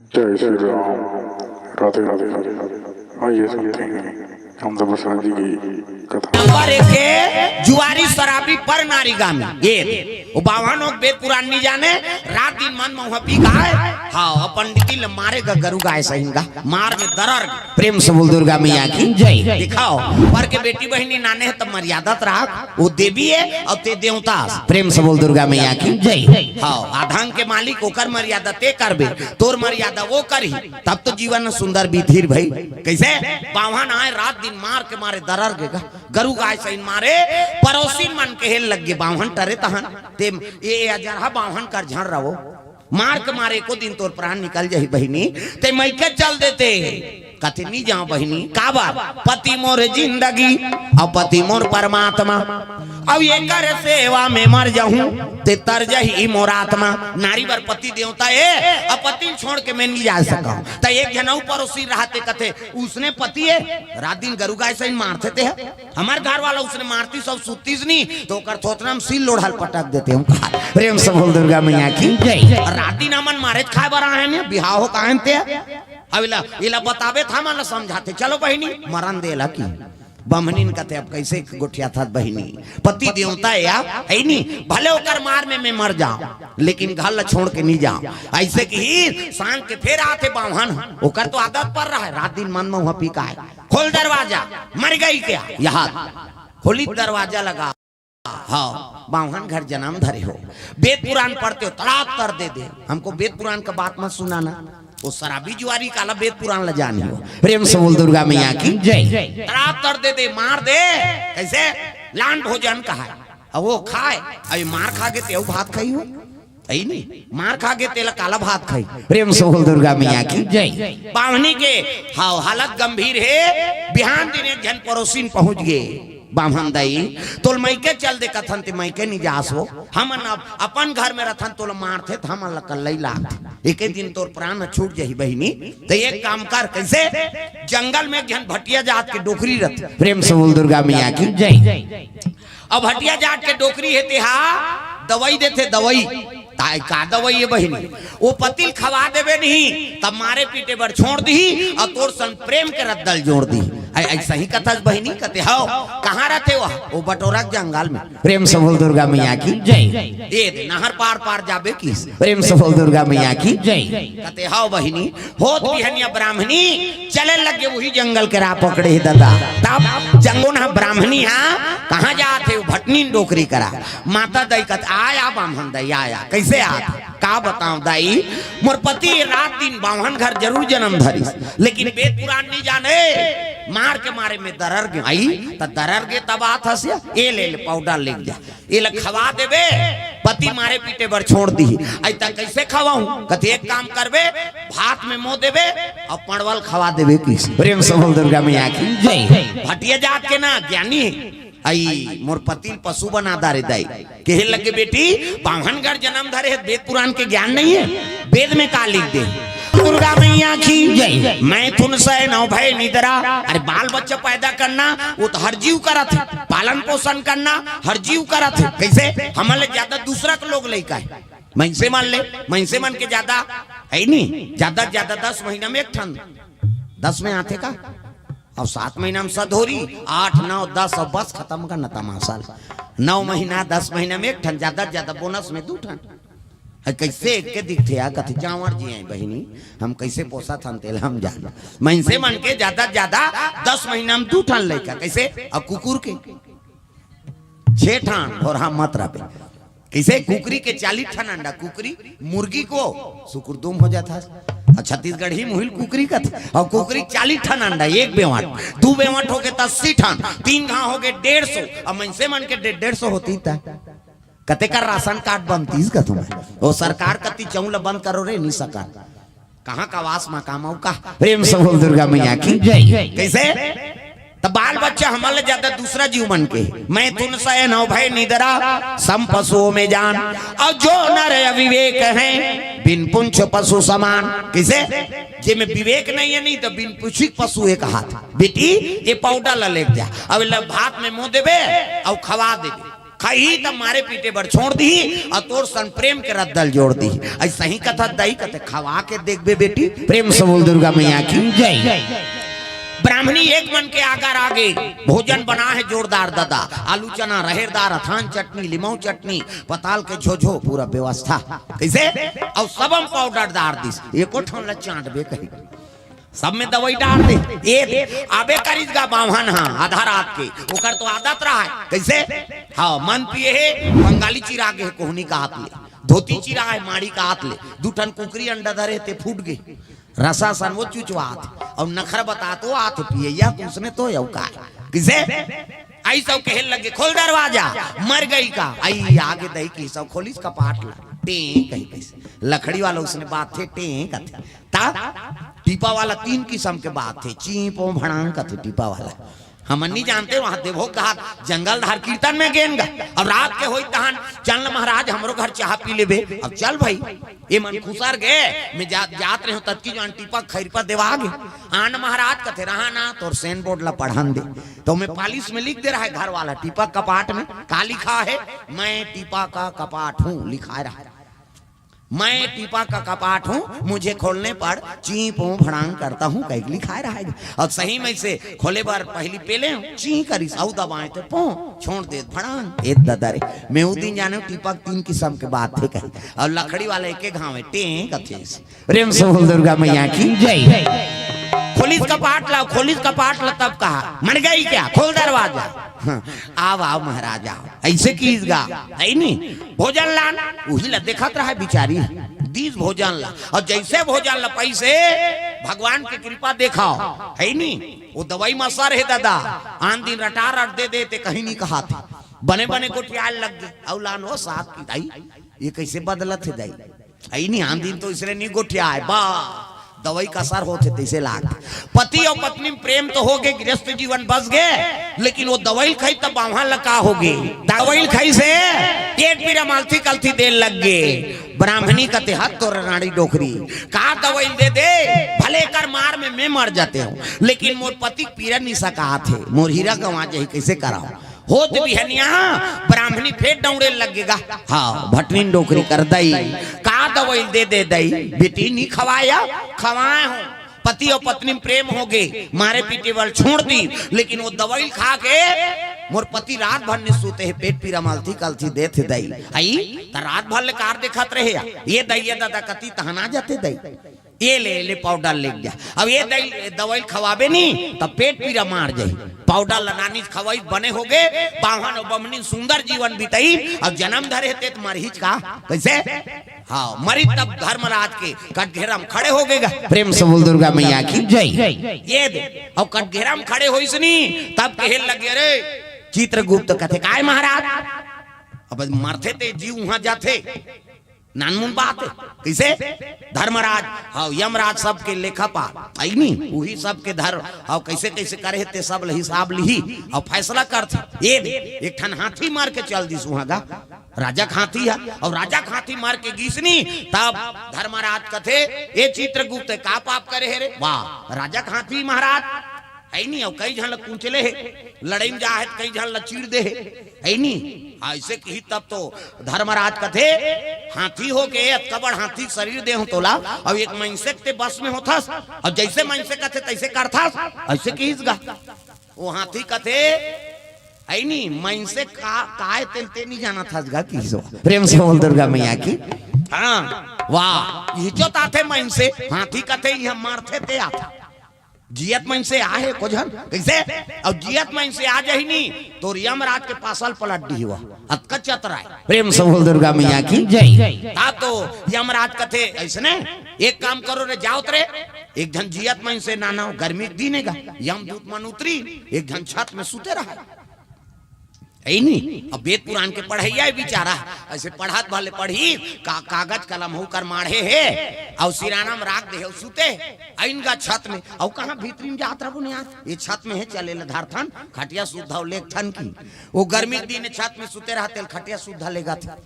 जय श्री राम। राधे राधे राधे राधे। आइए सुनते हैं हम दशरथ जी की कथा। नंबर एक है जुआरी शराबी पर नारी गामी ये वो बावन और वेद पुराण नहीं जाने रात दिन मन में पी गाय हाँ पंडिती ल मारे गरु गाय सहिंगा मार में दरर प्रेम से बोल दुर्गा मैया की जय। दिखाओ पर के बेटी बहनी नाने है तब मर्यादा राख वो देवी है और ते देवता प्रेम से बोल दुर्गा मैया की जय। हाँ आधान के मालिक ओकर मर्यादा ते करबे तोर मर्यादा वो करी तब तो जीवन सुंदर बीतीर भाई। कैसे बावन आए रात दिन मार के मारे दरर के गरु गाय सहिन मारे पड़ोसी मन के हेल लग गे बावन टरे तहन ते ये अजरहा बावन कर झड़ रहो मार के मारे को दिन तोर प्राण निकल जाही बहिनी ते मैके चल देते कथी नहीं जाओ बहिनी का बात पति मोर जिंदगी और पति मोर परमात्मा अब ये कर सेवा में मर जाऊं ते तर जही मोर आत्मा नारी बर पति देवता है अब पति छोड़ के मैं नहीं जा सका तो एक जनऊ पड़ोसी रहते कथे उसने पति है रात दिन गरु गाय से मारते थे हमारे घर वाला उसने मारती सब सुतीस नहीं तो कर थोतना सिल लोढ़ल पटक देते हम प्रेम से बोल दुर्गा मैया की जय। रात दिन हमन मारे खाए बरा है बिहाव हो कहन ते अब इला बतावे था मन समझाते चलो बहिनी मरण देला की बमनीन कहते अब कैसे गोठिया था बहिनी पति देवता या है नहीं भले होकर मार में मैं मर जाऊं लेकिन घर छोड़ के नहीं जाऊं ऐसे कि सांग के फिर आते बावन होकर तो आदत पड़ रहा है रात दिन मन में हुआ पी का है खोल दरवाजा मर गई क्या यहाँ खोली दरवाजा लगा हाँ बावन घर जन्म धरे हो वेद पुराण पढ़ते हो तड़ाक कर दे हमको वेद पुराण का बात मत सुनाना वो शराबी जुआरी काला वेद पुराण ल जानी हो प्रेम से बोल दुर्गा मैया की जय। तड़ाक कर दे मार दे कैसे लांड भोजन कहा है वो खाए अभी मार खा के तेव भात खाई हो आई नहीं मार खा के तेला काला भात खाई प्रेम से बोल दुर्गा मैया की जय। बावनी के हाँ हालत गंभीर है बिहान दिन एक जन पड़ोसी पहुंच गए बामन दई तोल मैके चल दे कथन ते मैके नहीं जासो हम अपन घर में रथन तोल मारते थ हम कल्लई लाग एक दिन तोर प्राण छूट जही बहिनी तो एक काम कर कैसे जंगल में जन भटिया जात के डोकरी रथ प्रेम से बोल दुर्गा मैया की जय। अब भटिया जाट के डोकरी है तेहा दवाई देते दवाई ताई का दवाई है बहिनी वो पतिल खवा देवे नहीं तब मारे पीटे पर छोड़ दी और तोर सन प्रेम के रद्दल जोड़ दी ऐसा ही कथा बहिनी कहते हो कहाँ रहते वो बटोरा जंगल में प्रेम से बोल दुर्गा मैया की जय। ये नहर पार पार जाबे की प्रेम से बोल दुर्गा मैया की जय। कहते हो बहिनी होत बिहनिया ब्राह्मणी चले लगे वही जंगल के राह पकड़े दादा तब जंगो ना ब्राह्मणी हाँ कहाँ जाते भटनी डोकरी करा माता दई कत आया बामन दई आया कैसे आत का बताऊं दाई मोर पति रात दिन बावन घर जरूर जन्म धरी लेकिन वेद पुराण नहीं जाने मार के मारे में दरर गे आई त दरर गे तब आत हसिया ए ले पाउडर ले जा ए ल खवा देबे पति मारे पीटे बर छोड़ दी आई त कैसे खवाऊं कहते एक काम करबे भात में मुंह देबे और पड़वल खवा देबे किस प्रेम से बोल दुर्गा मैया की जय। भटिया जात के ना ज्ञानी आई मोर पति पशु बना दारे दाई कहे लगे बेटी बावनगढ़ जन्म धरे वेद पुराण के ज्ञान नहीं है वेद में का लिख दे दुर्गा मैया की जय। मैं तुन से नौ भय निद्रा अरे बाल बच्चा पैदा करना वो तो हर जीव करा थे पालन पोषण करना हर जीव करा थे कैसे हमारे ज्यादा दूसरा के लोग लेका है मनसे मान ले मनसे मन के ज्यादा है नहीं ज्यादा 10 महीना में एक ठन 10 में आते का और 7 महीना में सधोरी 8 9 10 और बस खत्म करना तमाशा 9 महीना 10 महीना में एक ठन ज्यादा बोनस में 2 ठन कैसे के दिखते आ कथी जावर जी हैं बहिनी हम कैसे पोसा थन तेल हम जान मनसे मन के ज्यादा 10 महीना में 2 ठन लड़का कैसे अब कुकुर के 6 ठन और हम मत रहे कैसे कुकरी के 40 ठन अंडा कुकरी मुर्गी को सुकुरदुम हो जाता है छत्तीसगढ़ ही मुहिल कुकरी का और कुकरी 40 ठन अंडा एक बेवाट 2 बेवाट हो गए 80 ठन 3 घा हो गए 150 और मनसे मन के 150 होती था कते का राशन कार्ड बनती का तुम्हें वो सरकार कति चौल बंद करो रे नहीं सका कहाँ का वास मकाम का प्रेम से बोल दुर्गा मैया की जय। कैसे तब बाल बच्चा हमारे ज्यादा दूसरा जीव मन के मैं तुन से नौ भय निद्रा सम पशुओं में जान और जो नर अविवेक है बिन पुंछ पशु समान किसे जे में विवेक नहीं है नहीं तो बिन पुछ पशु एक हाथ बेटी ये पाउडर ला ले जा अब भात में मुंह देवे और खवा देवे खाई तब मारे पीटे बर छोड़ दी और तोर सन प्रेम के रद्दल जोड़ दी। ऐसा ही कथा दही कथे खवा के देख बे बेटी। प्रेम से बोल दुर्गा मैया की जय। ब्राह्मणी एक मन के आगर आगे भोजन बना है जोरदार दादा, आलू चना रहेरदार अथान चटनी लिमौ चटनी पताल के झोझो पूरा व्यवस्था कैसे और सबम पाउडर दार दिस एको ठन ल चाट बे कही सब में दवाई डाल दे ए आबे करीजगा बामहन हां आधा रात के ओकर तो आदत रहा है कैसे हां मन पिए है बंगाली चिरागे कोहनी का हाथ ले धोती चिरा है माड़ी का हाथ ले दूठन कुकरी अंडा धरे ते फूट गए रसा सन वो चुचवात और नखर बता तो आत पिए या उसने तो यौ का किसे आई सब कहल लगे खोल दरवाजा मर गई का आई आगे दही की सब खोलिस कपाट ला टे कहीं कैसे लकड़ी वाला उसने बात थे टे कथे ता टीपा वाला 3 किस्म के बात थे चीपो भड़ांग कथे टीपा वाला हम नहीं जानते वहां देवो कहा जंगल धार कीर्तन में गेंगा अब रात के होई तहन चल महाराज हमरो घर चाह पी लेबे अब चल भाई ये मन खुसर गए मैं जात रहे तब की जान टीपा खैरपा देवा गे आन महाराज कथे रहा ना तोर सेन बोर्ड ला पढ़ान दे तो मैं पालिश में लिख दे रहा है घर वाला टीपा कपाट में का लिखा है मैं टीपा का कपाट हूँ लिखा रहा है मैं टीपा का कपाट हूँ मुझे खोलने पर ची पो भड़ांग करता हूँ कहीं लिखा रहा है और सही में से खोले बार पहली पेले ची करी साउ दबाए तो पो छोड़ दे भड़ांग एक ददरे मैं उस दिन जाने टीपा 3 किस्म के बात थे कही और लकड़ी वाले एक घाव है टे कथे प्रेम से बोल दुर्गा मैया की जय। खोलिस कपाट ला तब कहा मर गई क्या खोल दरवाजा आओ आओ महाराज आओ ऐसे कीजगा है नहीं भोजन लान वही ला देखत रहा बिचारी दीज भोजन ला और जैसे भोजन ला पैसे भगवान की कृपा दिखाओ है नहीं वो दवाई में असर है दादा आन दिन रटार रट दे देते कहीं नहीं कहा थे बने बने को प्याल लग गए औलान हो साथ की दाई ये कैसे बदलत है दाई है नहीं आन दिन तो इसलिए नहीं गोठिया है बा दवाई का असर होते तैसे लाग पति और पत्नी में प्रेम तो हो गए गृहस्थ जीवन बस गए लेकिन वो दवाई खाई तब वहां लगा हो गए दवाई खाई से पेट पीड़ा मालथी कलथी देर लग गए ब्राह्मणी का हाथ तो रानी डोकरी का दवाई दे दे भले कर मार में मैं मर जाते हूँ लेकिन मोर पति पीड़ा नहीं सका थे मोर हीरा गंवा जाए कैसे कराओ होत भी है ब्राह्मणी फेर दौड़े लगेगा हाँ भटनी डोकरी कर दई का दवाई दे दे दई बेटी नहीं खवाया खवाए हूँ पति और पत्नी प्रेम हो गए मारे पीटे वाल छोड़ दी लेकिन वो दवाई खा के मोर पति रात भर ने सोते है पेट पीरा मालती कलथी देते दई आई त रात भर ले कार देखत रहे ये दई दादा कति तहना जाते दई ये ले पाउडर ले जा अब ये दवाई खवाबे नहीं तब पेट पीरा मार जाये पाउडर लगानी खवाई बने हो गए बाहन और बमनी सुंदर जीवन बीतई और जन्म धरे थे मरीज का कैसे हाँ मरी तब धर्मराज के कटघेरा में खड़े हो गएगा प्रेम से बोल दुर्गा मैया की जय। ये दे और कटघेरा में खड़े हो तब कहे लगे रे चित्रगुप्त कथे काय महाराज अब मरते थे जीव वहां जाते नानमुन बात है कैसे धर्मराज हाँ यमराज सबके लेखपा आई नहीं वही सबके धर्म हाँ कैसे कैसे करे थे सब हिसाब ली और फैसला करते ये एक ठन हाथी मार के चल दिस वहां का राजा हाथी है और राजा हाथी मार के गीसनी तब धर्मराज कथे ये चित्रगुप्त का पाप करे है रे वाह राजा हाथी महाराज है नहीं और कई झन कुचले है लड़ाई में जा है कई झन चीड़ दे है नहीं ऐसे की तब तो धर्मराज कथे हाथी हो के कबड़ हाथी शरीर दे हो तोला और एक मनसे ते बस में होथस और जैसे मनसे कथे तैसे करथस ऐसे कीसगा वो हाथी कथे है नहीं मनसे काय तेलते नहीं जाना था गा किसो प्रेम से बोल दुर्गा मैया की हाँ वाह ये जो ताथे मनसे हाथी कथे ये मारते ते आता जियत मन से आए को जन कैसे और जियत मन से आ जाही नहीं तो यमराज के पासल पलट दी हुआ अतका चतराय प्रेम से बोल दुर्गा मैया की जय। ता तो यमराज कथे ऐसने एक काम करो रे जाओ रे एक जन जियत मन से नाना गर्मी दीनेगा यमदूत मन उतरी एक जन छत में सुते रहा नहीं अब वेद पुराण के पढ़ैया बिचारा ऐसे पढ़ात वाले पढ़ी कागज कलम होकर माढ़े है और सिराना में राख दे सुते इनका छत में और कहाँ भीतरी में जात रहो नहीं ये छत में है चले धारथन खटिया सुधा लेख थन की वो गर्मी दिन छत में सुते रहते खटिया सुधा लेगा था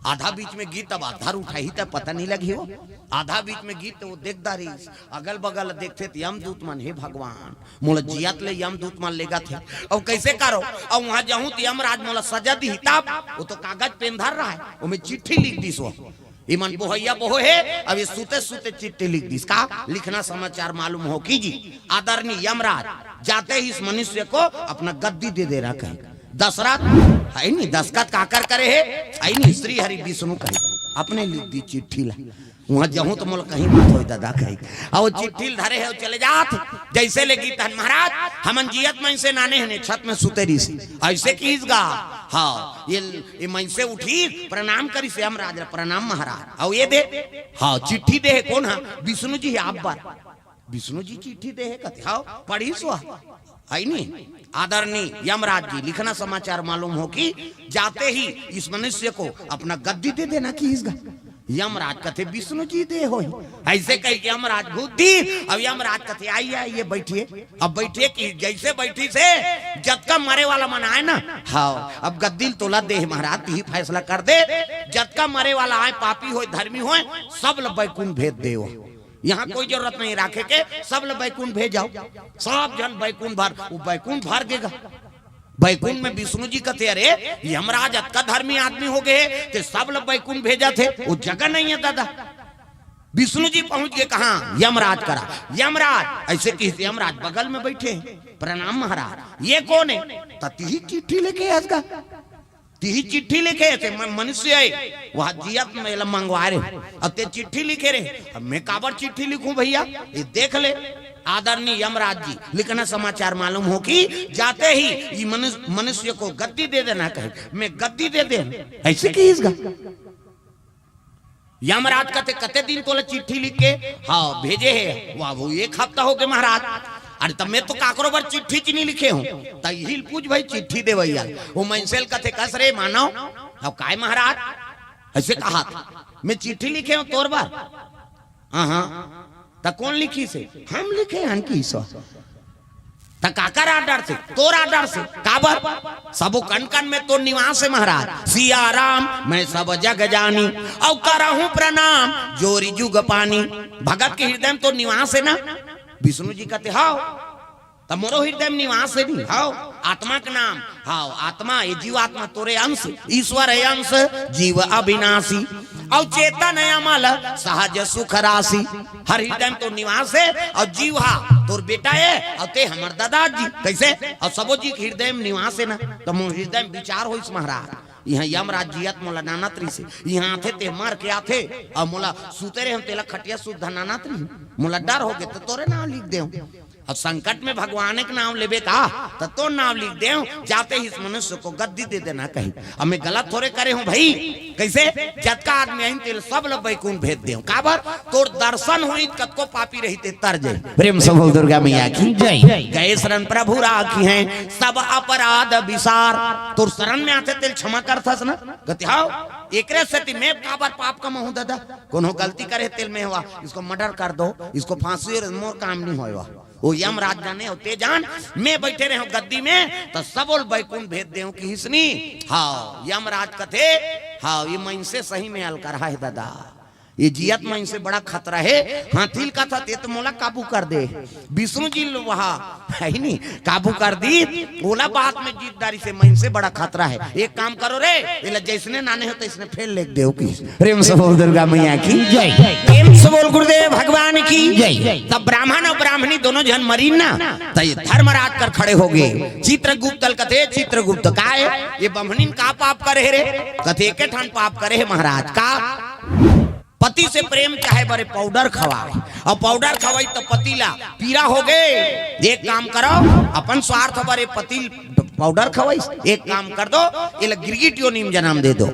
आधा बीच में गीत अब आधार उठाई तब पता नहीं लगी हो, आधा बीच में गीत वो देखता रही, अगल बगल देखते थे यमदूत मन, हे भगवान मोला जियात ले यमदूत मन लेगा थे, अब कैसे करो, अब वहां जाऊं तो यमराज मोला सजा दी हिताब, वो तो कागज पेन धर रहा है, वो में चिट्ठी लिख दी सो इमन बोहैया बोहो है, अब ये सूते सूते चिट्ठी लिख दी, का लिखना समाचार मालूम हो कीजिए आदरणीय यमराज जाते ही इस मनुष्य को अपना गद्दी दे दे रहा कहीं दशरथ है नहीं, दशरथ काकर करे है है नहीं, श्री हरि विष्णु कहीं अपने लिख दी चिट्ठी ला, वहां जाऊं तो मोल कहीं बात हो दादा कहीं, और चिट्ठी धरे है चले जात जैसे लेगी तहन महाराज हमन जियत में से नाने हने छत में सुते रही सी ऐसे कीसगा, हाँ ये मैं से उठी प्रणाम करी से यमराज प्रणाम महाराज, और ये दे हाँ चिट्ठी दे है कौन है विष्णु जी है, आप बार विष्णु जी चिट्ठी दे है कथे, हाँ पढ़ी सो है नहीं आदरणीय यमराज जी लिखना समाचार मालूम हो कि जाते ही इस मनुष्य को अपना गद्दी दे देना कि इसका, यमराज कथे विष्णु जी दे हो ऐसे कह के यमराज बुद्धि, अब यमराज कथे आइए बैठिए, अब बैठिए कि जैसे बैठी से जतका मरे वाला मन आए ना, हाँ अब गद्दी तोला दे महाराज ही फैसला कर दे, जतका मरे वाला आए पापी हो धर्मी हो सब लोग बैकुंठ भेज दे, यहाँ कोई जरूरत नहीं रखे के सब लोग बैकुंठ भेजाओ, सब जन बैकुंठ भर, वो बैकुंठ भर देगा, बैकुंठ में विष्णु जी कहते अरे यमराज अतका धर्मी आदमी हो गए तो सब लोग बैकुंठ भेजा थे, वो जगह नहीं है दादा, विष्णु जी पहुंच गए कहा यमराज करा, यमराज ऐसे कि यमराज बगल में बैठे प्रणाम महाराज, ये कौन है तती चिट्ठी लेके आएगा, ती चिट्ठी लिखे थे मनुष्य है वहां जियत में मंगवा रहे, अब ते चिट्ठी लिखे रहे, अब मैं काबर चिट्ठी लिखूं भैया, ये देख ले आदरणीय यमराज जी लिखना समाचार मालूम हो कि जाते ही मनुष्य को गद्दी दे देना कहे, मैं गद्दी दे दे ऐसे की इसका, यमराज कहते कते दिन तो चिट्ठी लिख के हाँ भेजे है, वाह वो एक हफ्ता हो गए महाराज, अरे तब मैं तो काकरो बार चिट्ठी ची नहीं लिखे हूँ, तहिल पूछ भाई चिट्ठी दे भैया, वो मनसेल कथे कस रे मानो, अब काय महाराज ऐसे कहा था मैं चिट्ठी लिखे हूँ तोर बार, हाँ त कौन लिखी से, हम लिखे हन की सो त काकर आडर से, तोर आडर से, काबर सबो कन कन में तो निवास है महाराज, सिया राम मैं सब जग जानी, और करहूं प्रणाम जोरी जुग पानी, भगत के हृदय में तो निवास है ना, विष्णु जी कहते हाओ तब मोरो हृदय में निवास है नहीं, हाओ आत्मा का नाम, हाओ आत्मा ये जीवात्मा तोरे अंश, ईश्वर है अंश जीव अविनाशी, और चेतन है अमल सहज सुख राशि, हर हृदय में तो निवास है, और जीव हा तोर बेटा है, और ते हमर दादाजी कैसे, और सबो जी के हृदय में निवास है ना, तो मोर हृदय में विचार हो इस महाराज, यहाँ यमराज जियत मोला नानात्री से यहाँ आते ते मर के आते, और मोला सुते रहे हम तेला खटिया सुध नानात्री, मोला डर हो गए तो तोरे नाम लिख दे, और संकट में भगवान के नाम लेबे का तो नाम लिख दे, जाते ही इस मनुष्य को गद्दी दे देना कहीं, अब मैं गलत थोड़े करे हूँ भाई, कैसे जतका आदमी आई तेल सब लोग बैकुंठ भेज दे, काबर तोर दर्शन हुई कतको पापी रहते तर जाए, प्रेम से बोल दुर्गा मैया की जय, गए शरण प्रभु राखी हैं सब अपराध विसार, तोर शरण में आते तेल क्षमा करथस ना, कहते हाओ एकरे सती मैं काबर पाप का महू दादा, कोनो गलती करे तेल में हुआ इसको मर्डर कर दो, इसको फांसी मोर काम नहीं होएगा, वो यमराज जाने होते जान, मैं बैठे रहे गद्दी में तो सब बैकुंठ भेज दे कि हिसनी, हाँ यमराज कथे हाँ ये मन से सही में अलकर है दादा, ये जियत में से बड़ा खतरा है, हाथील का था ते तो मोला काबू कर दे, विष्णु जी वहां है नहीं काबू कर दी, बोला बात में जीतदारी से मन से बड़ा खतरा है, एक काम करो रे ये जैसने नाने हो तो इसने फेल लिख दे की, प्रेम से बोल दुर्गा मैया की जय, प्रेम से बोल गुरुदेव भगवान की जय, तब ब्राह्मण और ब्राह्मणी दोनों जन मरी ना, तो ये धर्मराज कर खड़े हो गए, चित्रगुप्त कथे चित्रगुप्त का है ये ब्राह्मणीन का पाप करे रे, कथे के ठान पाप करे महाराज का, पति से प्रेम चाहे बड़े पाउडर खवाए, और पाउडर खवाई तो पतिला पीरा हो गए, एक काम करो अपन स्वार्थ बड़े पति पाउडर खवाई, एक काम कर दो ये गिरगिटियों नीम जन्म दे दो,